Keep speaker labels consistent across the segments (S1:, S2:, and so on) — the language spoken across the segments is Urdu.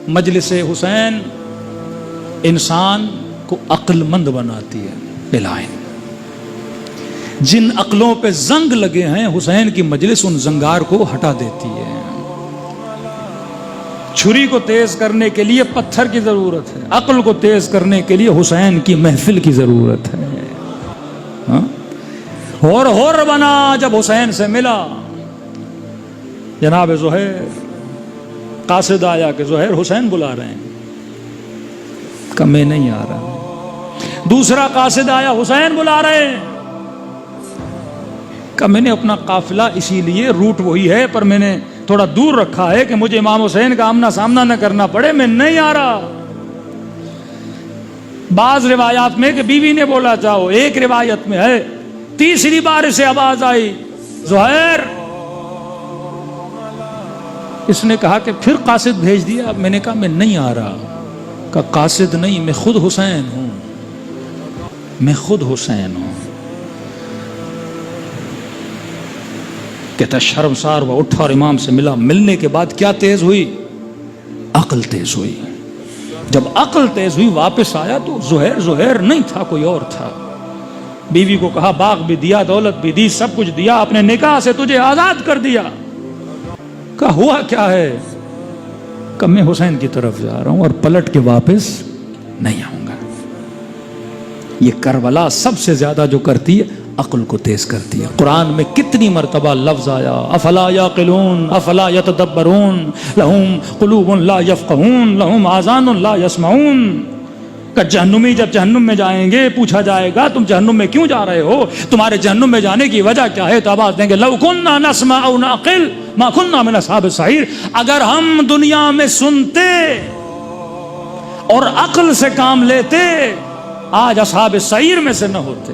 S1: مجلس حسین انسان کو عقل مند بناتی ہے بلائن. جن عقلوں پہ زنگ لگے ہیں حسین کی مجلس ان زنگار کو ہٹا دیتی ہے. چھری کو تیز کرنے کے لیے پتھر کی ضرورت ہے، عقل کو تیز کرنے کے لیے حسین کی محفل کی ضرورت ہے. ہور بنا جب حسین سے ملا. جناب زہیر قاصد آیا کہ زہیر حسین بلا رہے ہیں، کہ میں نہیں آ رہا. دوسرا قاصد آیا، حسین بلا رہے ہیں، کہ میں نے اپنا قافلہ اسی لیے روٹ وہی ہے پر میں نے تھوڑا دور رکھا ہے کہ مجھے امام حسین کا آمنا سامنا نہ کرنا پڑے، میں نہیں آ رہا. بعض روایات میں کہ بیوی نے بولا چاہو، ایک روایت میں ہے تیسری بار سے آواز آئی زہیر. اس نے کہا کہ پھر قاصد بھیج دیا. میں نے کہا میں نہیں آ رہا. کہ قاصد نہیں، میں خود حسین ہوں، میں خود حسین ہوں. کہتا شرمسار وہ اٹھا اور امام سے ملا. ملنے کے بعد کیا تیز ہوئی؟ عقل تیز ہوئی. جب عقل تیز ہوئی واپس آیا تو زہیر نہیں تھا، کوئی اور تھا. بیوی کو کہا باغ بھی دیا، دولت بھی دی، سب کچھ دیا، اپنے نکاح سے تجھے آزاد کر دیا. کہا ہوا کیا ہے؟ کہ میں حسین کی طرف جا رہا ہوں اور پلٹ کے واپس نہیں آؤں گا. یہ کربلا سب سے زیادہ جو کرتی ہے عقل کو تیز کرتی ہے. قرآن میں کتنی مرتبہ لفظ آیا افلا یعقلون افلا یتدبرون لہم قلوب لا یفقہون لہم آذان لا یسمعون. کہ جہنمی جب جہنم میں جائیں گے پوچھا جائے گا تم جہنم میں کیوں جا رہے ہو، تمہارے جہنم میں جانے کی وجہ کیا ہے؟ تو آواز دیں گے لو کننا نسمع او نعقل ما کننا من اصحاب السعیر. اگر ہم دنیا میں سنتے اور عقل سے کام لیتے آج اصحاب السعیر میں سے نہ ہوتے.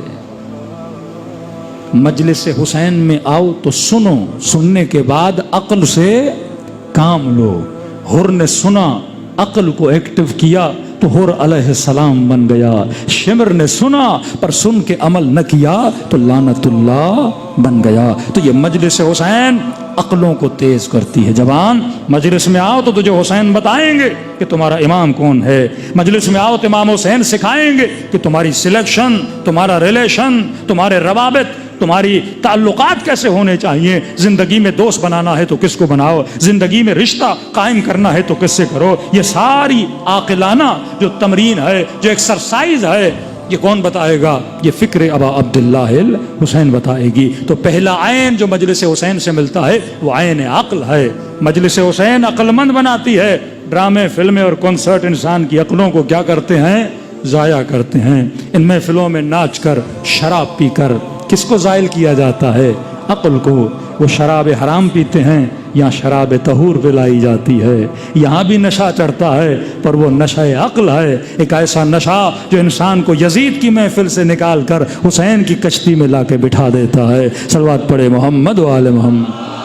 S1: مجلس حسین میں آؤ تو سنو، سننے کے بعد عقل سے کام لو. حر نے سنا، عقل کو ایکٹیو کیا تو حر علیہ السلام بن گیا. شمر نے سنا پر سن کے عمل نہ کیا تو لعنت اللہ بن گیا. تو یہ مجلس حسین عقلوں کو تیز کرتی ہے. جوان مجلس میں آؤ تو تجھے حسین بتائیں گے کہ تمہارا امام کون ہے. مجلس میں آؤ تو امام حسین سکھائیں گے کہ تمہاری سلیکشن، تمہارا ریلیشن، تمہارے روابط، تمہاری تعلقات کیسے ہونے چاہیے. زندگی میں دوست بنانا ہے تو کس کو بناؤ، زندگی میں رشتہ قائم کرنا ہے تو کس سے کرو. یہ ساری عاقلانہ جو تمرین ہے، جو ایکسرسائز ہے، یہ کون بتائے گا؟ یہ فکر ابا عبداللہ حسین بتائے گی. تو پہلا عین جو مجلس حسین سے ملتا ہے وہ عین عقل ہے. مجلس حسین عقل مند بناتی ہے. ڈرامے، فلمیں اور کنسرٹ انسان کی عقلوں کو کیا کرتے ہیں؟ ضائع کرتے ہیں. ان محفلوں میں ناچ کر، شراب پی کر کس کو زائل کیا جاتا ہے؟ عقل کو. وہ شراب حرام پیتے ہیں، یہاں شراب طہور پلائی جاتی ہے. یہاں بھی نشہ چڑھتا ہے پر وہ نشہ عقل ہے. ایک ایسا نشہ جو انسان کو یزید کی محفل سے نکال کر حسین کی کشتی میں لا کے بٹھا دیتا ہے. صلوات پڑھے محمد و آل محمد.